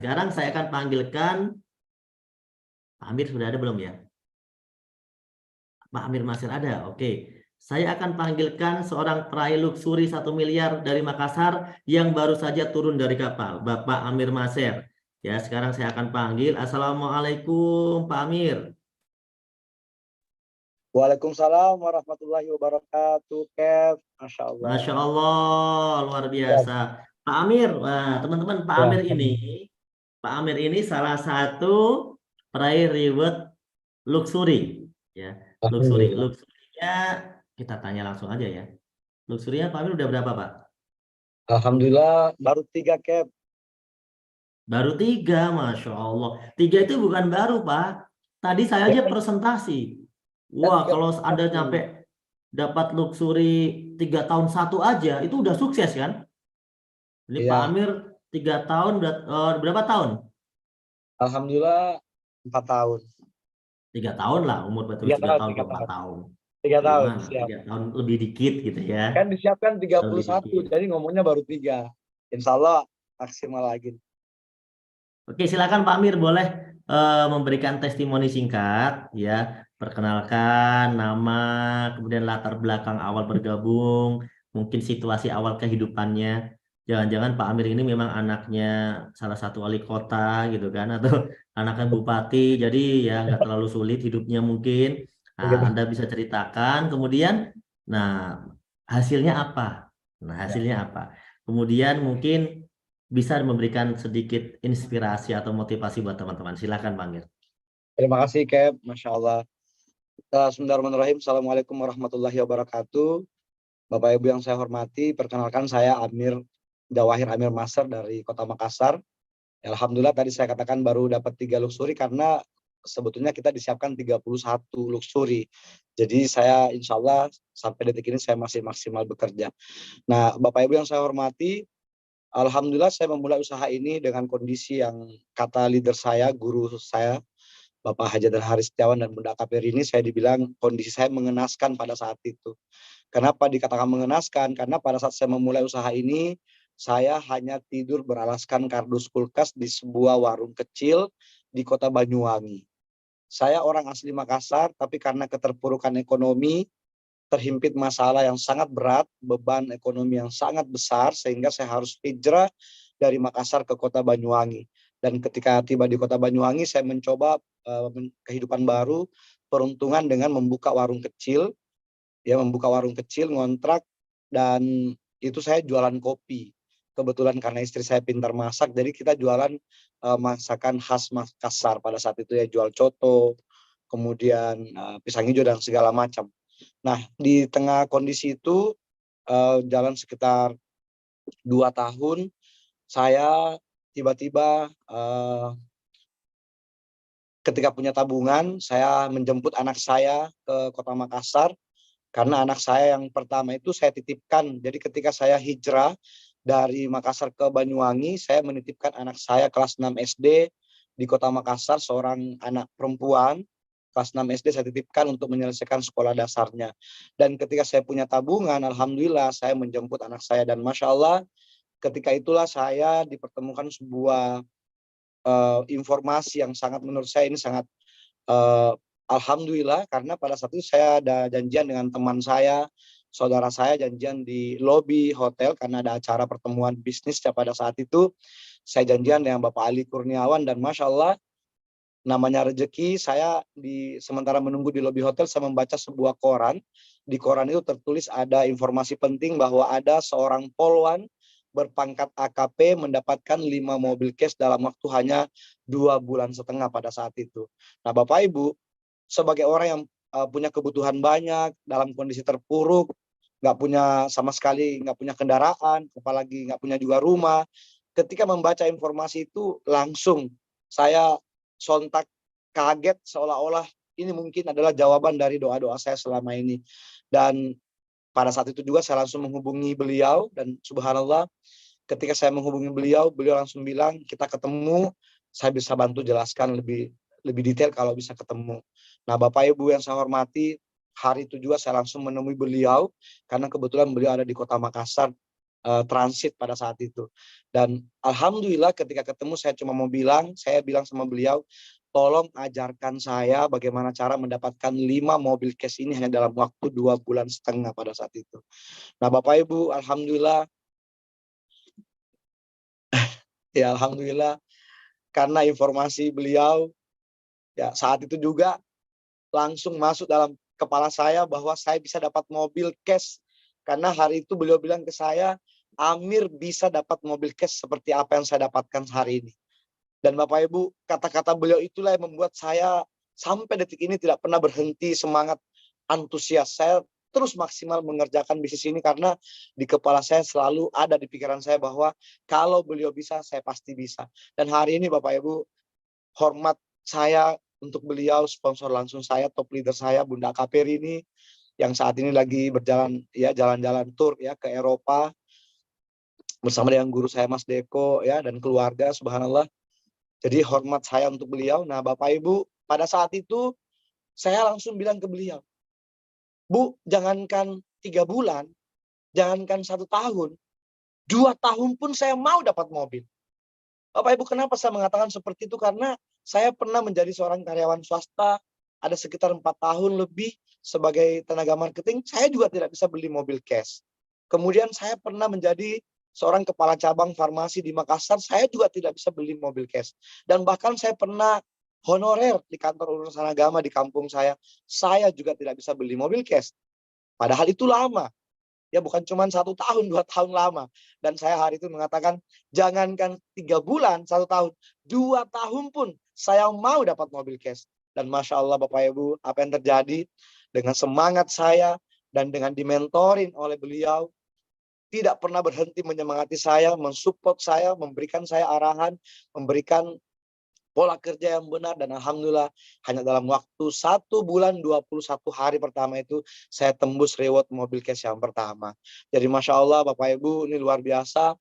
Sekarang saya akan panggilkan, Pak Amir sudah ada belum ya? Pak Amir masih ada, oke. Saya akan panggilkan seorang peraih luksuri 1 miliar dari Makassar yang baru saja turun dari kapal, Bapak Amir Maser. Ya, sekarang saya akan panggil. Assalamualaikum, Pak Amir. Waalaikumsalam warahmatullahi wabarakatuh, Kev. Masya Allah. Masya Allah, luar Ya, biasa. Pak Amir, wah, teman-teman, ya. Pak Amir ini salah satu peraih reward luxury, ya, luxury, Alhamdulillah. luxurinya kita tanya langsung aja ya. Luxurinya Pak Amir udah berapa Pak? Alhamdulillah baru 3, Kev. Baru 3, Masya Allah. 3 itu bukan baru Pak. Tadi saya Ya aja kan, presentasi. kan Wah, tiga kalau puluh Anda satu. nyampe dapat luxury 3 tahun satu aja, itu udah sukses kan? Ini Pak Iya, Amir 3 tahun, berapa tahun? Alhamdulillah 4 tahun. 3 tahun lah, umur betul 3 tiga tahun, tahun 3 atau empat tahun. tahun. 3 tahun, Gimana? siap. 3 tahun lebih dikit gitu ya. Kan disiapkan tiga puluh Lebih satu, dikit. jadi ngomongnya baru 3. Insya Allah maksimal lagi. Oke, silakan Pak Amir boleh memberikan testimoni singkat ya. Perkenalkan nama, kemudian latar belakang awal bergabung, mungkin situasi awal kehidupannya. Jangan-jangan Pak Amir ini memang anaknya salah satu wali kota gitu kan, atau anaknya bupati, jadi ya nggak terlalu sulit hidupnya mungkin. Nah, Begitu. Anda bisa ceritakan, kemudian, nah hasilnya apa? Nah, Ya. hasilnya apa? Kemudian mungkin bisa memberikan sedikit inspirasi atau motivasi buat teman-teman. Silakan, Bang Gir. Terima kasih, Kev. Masya Allah. Bismillahirrahmanirrahim. Assalamualaikum warahmatullahi wabarakatuh. Bapak Ibu yang saya hormati, perkenalkan saya Amir Jawahir Amir Maser dari Kota Makassar. Alhamdulillah tadi saya katakan baru dapat 3 luxury karena sebetulnya kita disiapkan 31 luxury. Jadi saya insya Allah sampai detik ini saya masih maksimal bekerja. Nah, Bapak Ibu yang saya hormati, Alhamdulillah saya memulai usaha ini dengan kondisi yang kata leader saya, guru saya, Bapak Hajat Haris Setiawan dan Bunda KPR ini, saya dibilang kondisi saya mengenaskan pada saat itu. Kenapa dikatakan mengenaskan? Karena pada saat saya memulai usaha ini, saya hanya tidur beralaskan kardus kulkas di sebuah warung kecil di kota Banyuwangi. Saya orang asli Makassar, tapi karena keterpurukan ekonomi, terhimpit masalah yang sangat berat, beban ekonomi yang sangat besar, sehingga saya harus hijrah dari Makassar ke kota Banyuwangi. Dan ketika tiba di kota Banyuwangi, saya mencoba kehidupan baru, peruntungan dengan membuka warung kecil, ya membuka warung kecil, ngontrak, dan itu saya jualan kopi. Kebetulan karena istri saya pintar masak, jadi kita jualan masakan khas Makassar pada saat itu ya, jual coto, kemudian pisang hijau dan segala macam. Nah, di tengah kondisi itu jalan sekitar 2 tahun, saya tiba-tiba ketika punya tabungan, saya menjemput anak saya ke kota Makassar. Karena anak saya yang pertama itu saya titipkan. Jadi ketika saya hijrah dari Makassar ke Banyuwangi, saya menitipkan anak saya kelas 6 SD di kota Makassar, seorang anak perempuan. Kelas 6 SD saya titipkan untuk menyelesaikan sekolah dasarnya. Dan ketika saya punya tabungan, alhamdulillah saya menjemput anak saya. Dan Masya Allah, ketika itulah saya dipertemukan sebuah informasi yang sangat menurut saya ini sangat alhamdulillah, karena pada saat itu saya ada janjian dengan teman saya, saudara saya, janjian di lobi hotel karena ada acara pertemuan bisnis pada saat itu. Saya janjian dengan Bapak Ali Kurniawan dan Masya Allah namanya rezeki, saya sementara menunggu di lobi hotel, saya membaca sebuah koran. Di koran itu tertulis ada informasi penting bahwa ada seorang polwan berpangkat AKP mendapatkan 5 mobil cash dalam waktu hanya 2,5 bulan pada saat itu. Nah, Bapak Ibu, sebagai orang yang punya kebutuhan banyak, dalam kondisi terpuruk, nggak punya sama sekali, nggak punya kendaraan, apalagi nggak punya juga rumah. Ketika membaca informasi itu, langsung saya sontak kaget, seolah-olah ini mungkin adalah jawaban dari doa-doa saya selama ini. Dan pada saat itu juga saya langsung menghubungi beliau, dan subhanallah ketika saya menghubungi beliau, beliau langsung bilang kita ketemu, saya bisa bantu jelaskan lebih detail kalau bisa ketemu. Nah, Bapak Ibu yang saya hormati, hari itu juga saya langsung menemui beliau karena kebetulan beliau ada di kota Makassar transit pada saat itu. Dan alhamdulillah ketika ketemu saya bilang sama beliau, tolong ajarkan saya bagaimana cara mendapatkan 5 mobil cash ini hanya dalam waktu 2,5 bulan pada saat itu. Nah Bapak Ibu, alhamdulillah, ya alhamdulillah karena informasi beliau, ya saat itu juga langsung masuk dalam kepala saya bahwa saya bisa dapat mobil cash. Karena hari itu beliau bilang ke saya, Amir bisa dapat mobil cash seperti apa yang saya dapatkan hari ini. Dan Bapak Ibu, kata-kata beliau itulah yang membuat saya sampai detik ini tidak pernah berhenti semangat, antusias. Saya terus maksimal mengerjakan bisnis ini karena di kepala saya selalu ada di pikiran saya bahwa kalau beliau bisa, saya pasti bisa. Dan hari ini Bapak Ibu, hormat saya untuk beliau, sponsor langsung saya, top leader saya, Bunda Kaperi ini, yang saat ini lagi berjalan ya jalan-jalan tour ya ke Eropa bersama dengan guru saya Mas Deko ya dan keluarga, subhanallah. Jadi hormat saya untuk beliau. Nah Bapak Ibu, pada saat itu saya langsung bilang ke beliau, Bu, jangankan 3 bulan, jangankan 1 tahun, 2 tahun pun saya mau dapat mobil. Bapak Ibu, kenapa saya mengatakan seperti itu? Karena saya pernah menjadi seorang karyawan swasta, ada sekitar 4 tahun lebih sebagai tenaga marketing, saya juga tidak bisa beli mobil cash. Kemudian saya pernah menjadi seorang kepala cabang farmasi di Makassar, saya juga tidak bisa beli mobil cash. Dan bahkan saya pernah honorer di kantor urusan agama di kampung saya juga tidak bisa beli mobil cash. Padahal itu lama. Ya bukan cuma 1 tahun, 2 tahun lama. Dan saya hari itu mengatakan, jangankan 3 bulan, 1 tahun, 2 tahun pun saya mau dapat mobil cash. Dan Masya Allah Bapak Ibu, apa yang terjadi dengan semangat saya dan dengan dimentorin oleh beliau, tidak pernah berhenti menyemangati saya, mensupport saya, memberikan saya arahan, memberikan pola kerja yang benar, dan alhamdulillah hanya dalam waktu 1 bulan 21 hari pertama itu saya tembus reward mobil cash yang pertama. Jadi Masya Allah Bapak Ibu, ini luar biasa.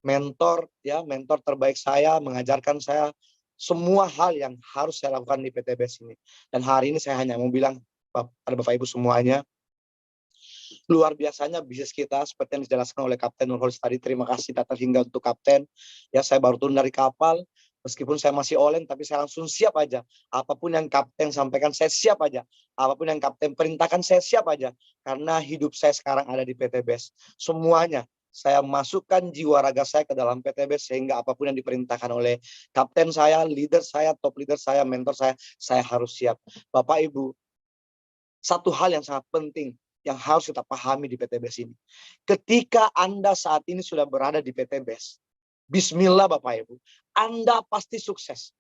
Mentor ya, mentor terbaik saya mengajarkan saya semua hal yang harus saya lakukan di PTBS ini. Dan hari ini saya hanya mau bilang pada Bapak Ibu semuanya, luar biasanya bisnis kita seperti yang dijelaskan oleh Kapten Nurholis tadi. Terima kasih tak terhingga untuk Kapten. Ya saya baru turun dari kapal, meskipun saya masih olen, tapi saya langsung siap aja. Apapun yang Kapten sampaikan, saya siap aja. Apapun yang Kapten perintahkan, saya siap aja. Karena hidup saya sekarang ada di PTBS. Semuanya saya masukkan jiwa raga saya ke dalam PTBS, sehingga apapun yang diperintahkan oleh Kapten saya, leader saya, top leader saya, mentor saya harus siap. Bapak Ibu, satu hal yang sangat penting yang harus kita pahami di PTBS ini. Ketika Anda saat ini sudah berada di PTBS, bismillah Bapak Ibu, Anda pasti sukses.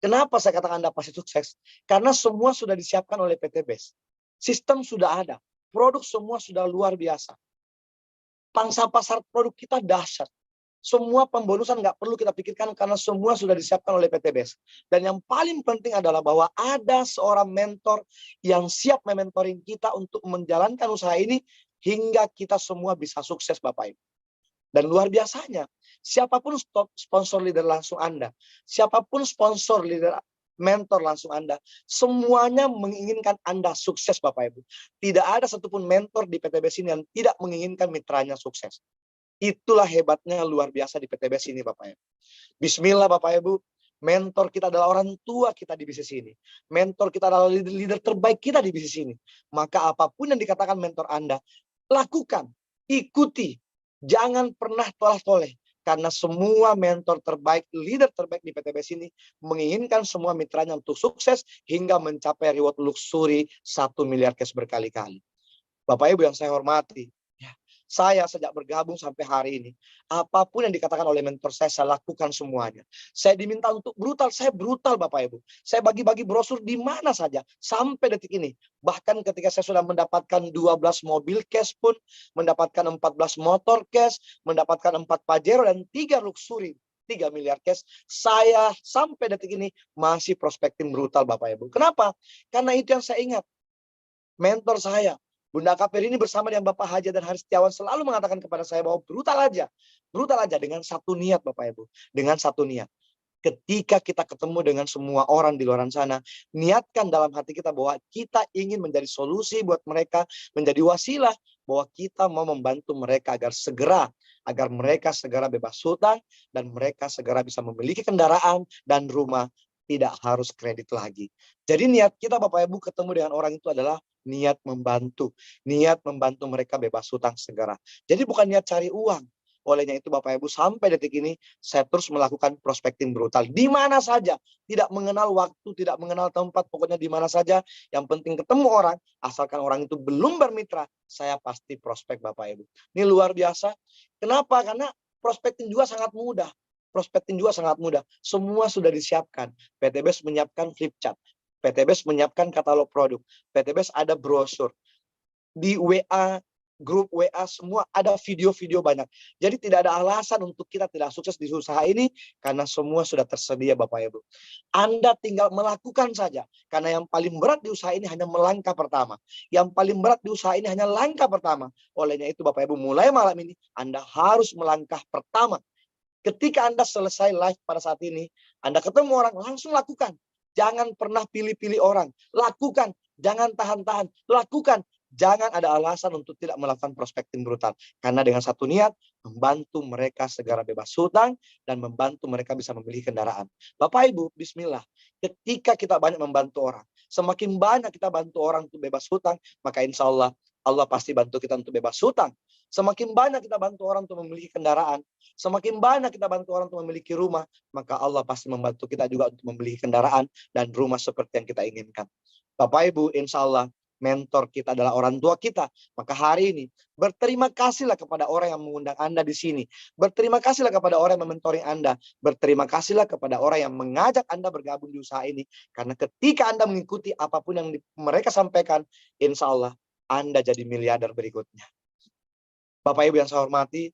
Kenapa saya katakan Anda pasti sukses? Karena semua sudah disiapkan oleh PTBS. Sistem sudah ada, produk semua sudah luar biasa. Pangsa pasar produk kita dahsyat. Semua pembonusan nggak perlu kita pikirkan karena semua sudah disiapkan oleh PTBS. Dan yang paling penting adalah bahwa ada seorang mentor yang siap mementoring kita untuk menjalankan usaha ini hingga kita semua bisa sukses Bapak Ibu. Dan luar biasanya, siapapun sponsor leader langsung Anda, siapapun sponsor leader mentor langsung Anda, semuanya menginginkan Anda sukses Bapak Ibu. Tidak ada satupun mentor di PTBS ini yang tidak menginginkan mitranya sukses. Itulah hebatnya luar biasa di PTBS ini Bapak Ibu. Bismillah Bapak Ibu, mentor kita adalah orang tua kita di bisnis ini. Mentor kita adalah leader terbaik kita di bisnis ini. Maka apapun yang dikatakan mentor Anda, lakukan, ikuti. Jangan pernah tolak-toleh. Karena semua mentor terbaik, leader terbaik di PTBS ini menginginkan semua mitranya untuk sukses hingga mencapai reward luxury 1 miliar cash berkali-kali. Bapak Ibu yang saya hormati, saya sejak bergabung sampai hari ini, apapun yang dikatakan oleh mentor saya lakukan semuanya. Saya diminta untuk brutal, saya brutal Bapak Ibu. Saya bagi-bagi brosur di mana saja, sampai detik ini. Bahkan ketika saya sudah mendapatkan 12 mobil cash pun, mendapatkan 14 motor cash, mendapatkan 4 Pajero dan 3 luxury, 3 miliar cash, saya sampai detik ini masih prospekting brutal Bapak Ibu. Kenapa? Karena itu yang saya ingat. Mentor saya, Bunda Kaperi ini bersama dengan Bapak Haja dan Haris Setiawan selalu mengatakan kepada saya bahwa brutal aja dengan satu niat Bapak Ibu, dengan satu niat. Ketika kita ketemu dengan semua orang di luar sana, niatkan dalam hati kita bahwa kita ingin menjadi solusi buat mereka, menjadi wasilah bahwa kita mau membantu mereka agar segera agar mereka segera bebas hutang dan mereka segera bisa memiliki kendaraan dan rumah, tidak harus kredit lagi. Jadi niat kita Bapak Ibu ketemu dengan orang itu adalah niat membantu mereka bebas hutang segera. Jadi bukan niat cari uang. Olehnya itu Bapak Ibu, sampai detik ini saya terus melakukan prospecting brutal di mana saja, tidak mengenal waktu, tidak mengenal tempat, pokoknya di mana saja. Yang penting ketemu orang, asalkan orang itu belum bermitra, saya pasti prospek Bapak Ibu. Ini luar biasa. Kenapa? Karena prospecting juga sangat mudah. Prospecting juga sangat mudah. Semua sudah disiapkan. PTBS menyiapkan flip chart. PTBS menyiapkan katalog produk. PTBS ada brosur. Di WA, grup WA semua ada video-video banyak. Jadi tidak ada alasan untuk kita tidak sukses di usaha ini karena semua sudah tersedia Bapak Ibu. Anda tinggal melakukan saja. Karena yang paling berat di usaha ini hanya melangkah pertama. Yang paling berat di usaha ini hanya langkah pertama. Olehnya itu Bapak Ibu, mulai malam ini Anda harus melangkah pertama. Ketika Anda selesai live pada saat ini, Anda ketemu orang, langsung lakukan. Jangan pernah pilih-pilih orang. Lakukan. Jangan tahan-tahan. Lakukan. Jangan ada alasan untuk tidak melakukan prospecting brutal. Karena dengan satu niat, membantu mereka segera bebas hutang dan membantu mereka bisa membeli kendaraan. Bapak Ibu, bismillah. Ketika kita banyak membantu orang, semakin banyak kita bantu orang untuk bebas hutang, maka insya Allah, Allah pasti bantu kita untuk bebas hutang. Semakin banyak kita bantu orang untuk memiliki kendaraan, semakin banyak kita bantu orang untuk memiliki rumah, maka Allah pasti membantu kita juga untuk membeli kendaraan dan rumah seperti yang kita inginkan. Bapak Ibu, insya Allah mentor kita adalah orang tua kita. Maka hari ini berterima kasihlah kepada orang yang mengundang Anda di sini. Berterima kasihlah kepada orang yang mementoring Anda. Berterima kasihlah kepada orang yang mengajak Anda bergabung di usaha ini. Karena ketika Anda mengikuti apapun yang mereka sampaikan, insya Allah Anda jadi miliarder berikutnya. Bapak Ibu yang saya hormati,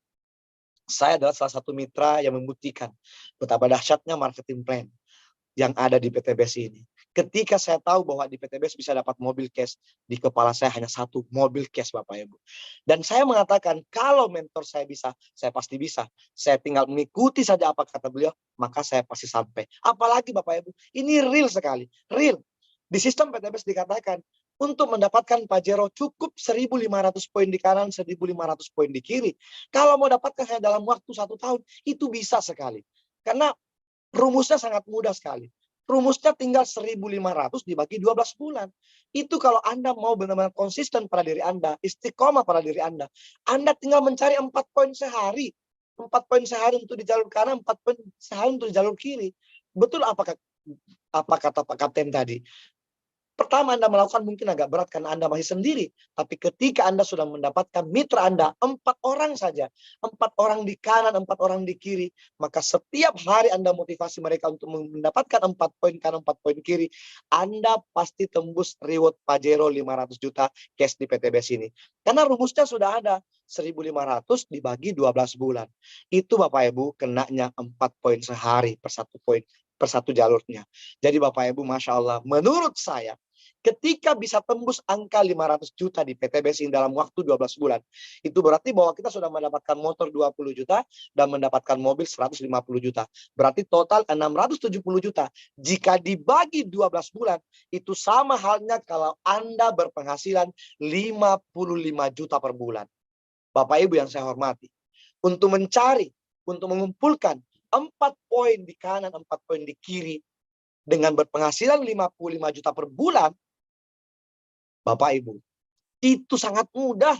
saya adalah salah satu mitra yang membuktikan betapa dahsyatnya marketing plan yang ada di PTBS ini. Ketika saya tahu bahwa di PTBS bisa dapat mobil cash, di kepala saya hanya satu, mobil cash Bapak Ibu. Dan saya mengatakan, kalau mentor saya bisa, saya pasti bisa. Saya tinggal mengikuti saja apa kata beliau, maka saya pasti sampai. Apalagi Bapak Ibu, ini real sekali, real. Di sistem PTBS dikatakan, untuk mendapatkan Pajero cukup 1.500 poin di kanan, 1.500 poin di kiri. Kalau mau dapatkan saya dalam waktu 1 tahun, itu bisa sekali. Karena rumusnya sangat mudah sekali. Rumusnya tinggal 1.500 dibagi 12 bulan. Itu kalau Anda mau benar-benar konsisten pada diri Anda, istiqomah pada diri Anda. Anda tinggal mencari 4 poin sehari. 4 poin sehari untuk di jalur kanan, 4 poin sehari untuk di jalur kiri. Betul apa kata Pak Kapten tadi? Pertama Anda melakukan mungkin agak berat karena Anda masih sendiri. Tapi ketika Anda sudah mendapatkan mitra Anda, 4 orang saja. 4 orang di kanan, 4 orang di kiri. Maka setiap hari Anda motivasi mereka untuk mendapatkan 4 poin kanan, 4 poin kiri. Anda pasti tembus reward Pajero 500 juta cash di PTBS ini. Karena rumusnya sudah ada. 1.500 dibagi 12 bulan. Itu Bapak Ibu kenanya 4 poin sehari per 1 poin. Per 1 jalurnya. Jadi Bapak Ibu Masya Allah, menurut saya, ketika bisa tembus angka 500 juta di PTBS ini dalam waktu 12 bulan, itu berarti bahwa kita sudah mendapatkan motor 20 juta dan mendapatkan mobil 150 juta. Berarti total 670 juta. Jika dibagi 12 bulan, itu sama halnya kalau Anda berpenghasilan 55 juta per bulan. Bapak Ibu yang saya hormati, untuk mengumpulkan 4 poin di kanan, 4 poin di kiri, dengan berpenghasilan 55 juta per bulan, Bapak Ibu, itu sangat mudah.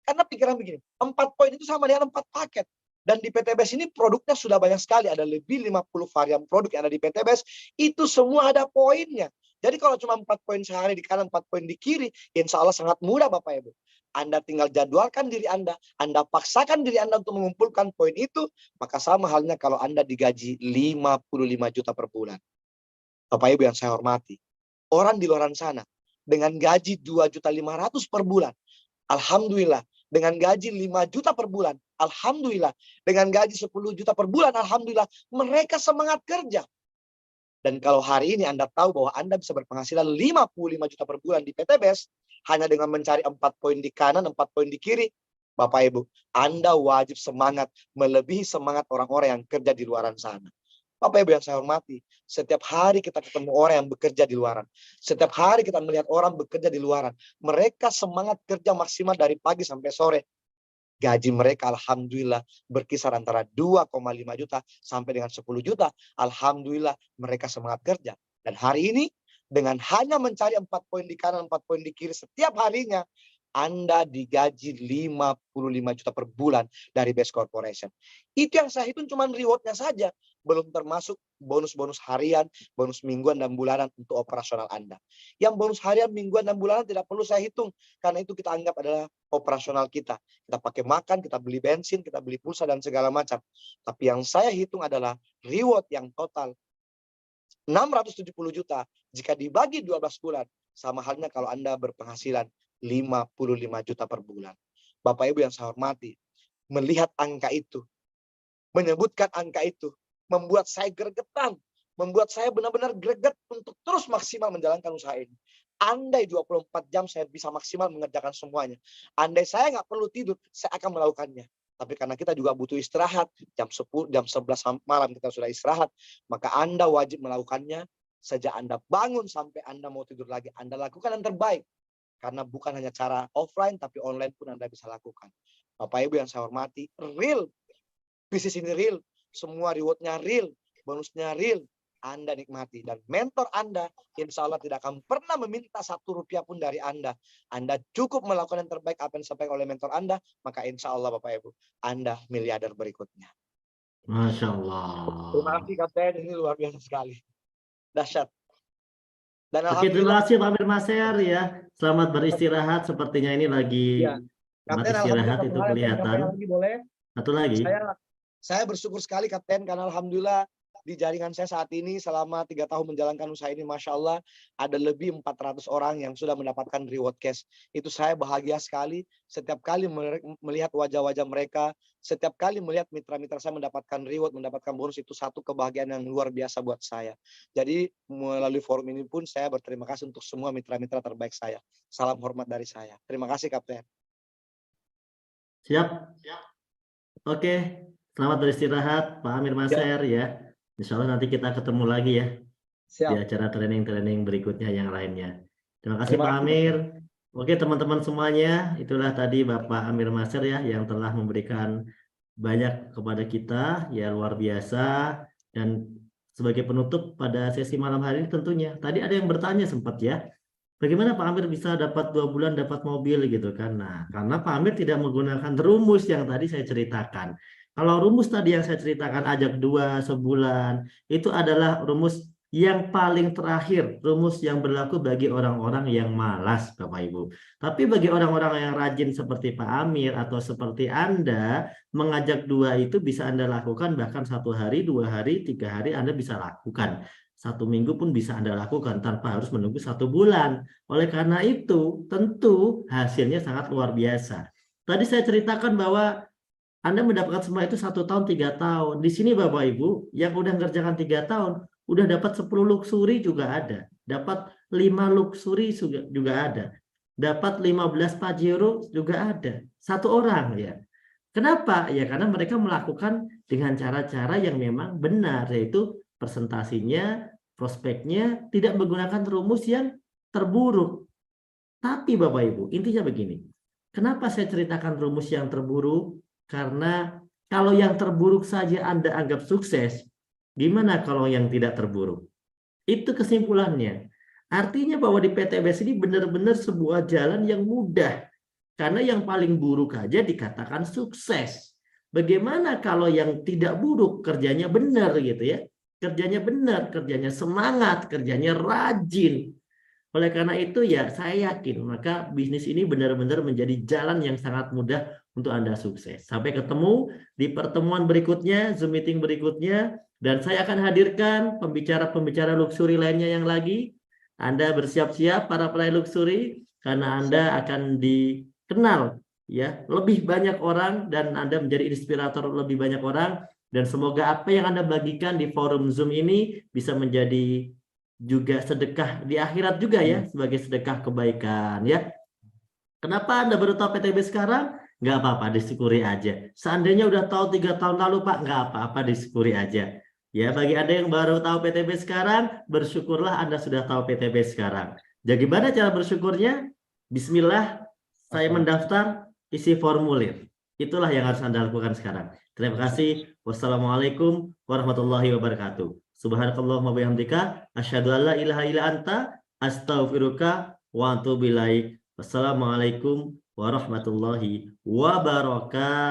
Karena pikiran begini, 4 poin itu sama dengan 4 paket. Dan di PTBS ini produknya sudah banyak sekali, ada lebih 50 varian produk yang ada di PTBS, itu semua ada poinnya. Jadi kalau cuma 4 poin sehari di kanan, 4 poin di kiri, insya Allah sangat mudah Bapak Ibu. Anda tinggal jadwalkan diri Anda paksakan diri Anda untuk mengumpulkan poin itu, maka sama halnya kalau Anda digaji 55 juta per bulan. Bapak Ibu yang saya hormati, orang di luar sana dengan gaji 2.500.000 per bulan, alhamdulillah, dengan gaji 5 juta per bulan, alhamdulillah, dengan gaji 10 juta per bulan, alhamdulillah, mereka semangat kerja. Dan kalau hari ini Anda tahu bahwa Anda bisa berpenghasilan 55 juta per bulan di PTBS, hanya dengan mencari 4 poin di kanan, 4 poin di kiri, Bapak Ibu, Anda wajib semangat, melebihi semangat orang-orang yang kerja di luar sana. Bapak Ibu yang saya hormati, setiap hari kita ketemu orang yang bekerja di luaran. Setiap hari kita melihat orang bekerja di luaran. Mereka semangat kerja maksimal dari pagi sampai sore. gaji mereka alhamdulillah berkisar antara 2,5 juta sampai dengan 10 juta. Alhamdulillah mereka semangat kerja. Dan hari ini dengan hanya mencari 4 poin di kanan, 4 poin di kiri setiap harinya, Anda digaji 55 juta per bulan dari Best Corporation. Itu yang saya hitung cuma rewardnya saja. Belum termasuk bonus-bonus harian, bonus mingguan dan bulanan untuk operasional Anda. Yang bonus harian, mingguan dan bulanan tidak perlu saya hitung. Karena itu kita anggap adalah operasional kita. Kita pakai makan, kita beli bensin, kita beli pulsa dan segala macam. Tapi yang saya hitung adalah reward yang total 670 juta jika dibagi 12 bulan. Sama halnya kalau Anda berpenghasilan 55 juta per bulan. Bapak Ibu yang saya hormati, melihat angka itu, menyebutkan angka itu, membuat saya gregetan, membuat saya benar-benar greget untuk terus maksimal menjalankan usaha ini. Andai 24 jam saya bisa maksimal mengerjakan semuanya. Andai saya nggak perlu tidur, saya akan melakukannya. Tapi karena kita juga butuh istirahat, jam 10, jam 11 malam kita sudah istirahat, maka Anda wajib melakukannya. Sejak Anda bangun sampai Anda mau tidur lagi, Anda lakukan yang terbaik. Karena bukan hanya cara offline, tapi online pun Anda bisa lakukan. Bapak Ibu yang saya hormati, real. Bisnis ini real. Semua rewardnya real. Bonusnya real. Anda nikmati. Dan mentor Anda, insya Allah tidak akan pernah meminta 1 rupiah pun dari Anda. Anda cukup melakukan yang terbaik apa yang disampaikan oleh mentor Anda, maka insya Allah Bapak Ibu, Anda miliarder berikutnya. Masya Allah. Terima kasih Kapten, ini luar biasa sekali. Dahsyat. Dan Oke, terima alhamdulillah. kasih Pak Amir Maser ya. Selamat beristirahat. Sepertinya ini lagi Ya. tempat Kapten, istirahat alhamdulillah, itu kelihatan. lagi boleh? Satu lagi. Saya bersyukur sekali Kapten, karena alhamdulillah di jaringan saya saat ini selama 3 tahun menjalankan usaha ini, Masya Allah, ada lebih 400 orang yang sudah mendapatkan reward cash. Itu saya bahagia sekali setiap kali melihat wajah-wajah mereka, setiap kali melihat mitra-mitra saya mendapatkan reward, mendapatkan bonus, itu satu kebahagiaan yang luar biasa buat saya. Jadi melalui forum ini pun saya berterima kasih untuk semua mitra-mitra terbaik saya. Salam hormat dari saya. Terima kasih Kapten. Siap. Oke, selamat beristirahat Pak Amir Maser ya. Insya Allah nanti kita ketemu lagi ya. Siap. Di acara training-training berikutnya yang lainnya. Terima kasih Pak Amir. Oke teman-teman semuanya, itulah tadi Bapak Amir Maser ya yang telah memberikan banyak kepada kita, ya luar biasa. Dan sebagai penutup pada sesi malam hari ini tentunya, tadi ada yang bertanya sempat ya, bagaimana Pak Amir bisa dapat 2 bulan dapat mobil gitu kan? Nah, karena Pak Amir tidak menggunakan rumus yang tadi saya ceritakan. Kalau rumus tadi yang saya ceritakan ajak 2 sebulan, itu adalah rumus yang paling terakhir, rumus yang berlaku bagi orang-orang yang malas, Bapak Ibu. Tapi bagi orang-orang yang rajin seperti Pak Amir atau seperti Anda, mengajak 2 itu bisa Anda lakukan bahkan 1 hari, 2 hari, 3 hari Anda bisa lakukan. 1 minggu pun bisa Anda lakukan tanpa harus menunggu 1 bulan. Oleh karena itu, tentu hasilnya sangat luar biasa. Tadi saya ceritakan bahwa Anda mendapatkan semua itu 1 tahun, 3 tahun. Di sini Bapak Ibu, yang udah ngerjakan 3 tahun, udah dapat 10 luxury juga ada. Dapat 5 luxury juga ada. Dapat 15 Pajero juga ada. 1 orang ya. Kenapa? Ya karena mereka melakukan dengan cara-cara yang memang benar, yaitu presentasinya, prospeknya tidak menggunakan rumus yang terburuk. Tapi Bapak Ibu, intinya begini. Kenapa saya ceritakan rumus yang terburuk? Karena kalau yang terburuk saja Anda anggap sukses, gimana kalau yang tidak terburuk? Itu kesimpulannya. Artinya bahwa di PTBS ini benar-benar sebuah jalan yang mudah. Karena yang paling buruk aja dikatakan sukses. Bagaimana kalau yang tidak buruk kerjanya benar gitu ya? Kerjanya benar, kerjanya semangat, kerjanya rajin. Oleh karena itu ya saya yakin maka bisnis ini benar-benar menjadi jalan yang sangat mudah untuk Anda sukses. Sampai ketemu di pertemuan berikutnya, Zoom meeting berikutnya, dan saya akan hadirkan pembicara-pembicara luxury lainnya yang lagi. Anda bersiap-siap para pelayan luxury karena Anda akan dikenal ya lebih banyak orang dan Anda menjadi inspirator lebih banyak orang, dan semoga apa yang Anda bagikan di forum Zoom ini bisa menjadi juga sedekah di akhirat juga ya, sebagai sedekah kebaikan ya. Kenapa Anda baru tahu PTB sekarang? Nggak apa-apa, disyukuri aja. Seandainya udah tahu 3 tahun lalu Pak, nggak apa-apa, disyukuri aja. Ya, bagi Anda yang baru tahu PTB sekarang, bersyukurlah Anda sudah tahu PTB sekarang. Jadi gimana cara bersyukurnya? Bismillah, saya mendaftar, isi formulir. Itulah yang harus Anda lakukan sekarang. Terima kasih. Wassalamualaikum warahmatullahi wabarakatuh. Subhanakallahumma bihamdika asyhadu an la ilaha illa anta astaghfiruka wa atubu ilaik. Wassalamualaikum warahmatullahi wabarakatuh.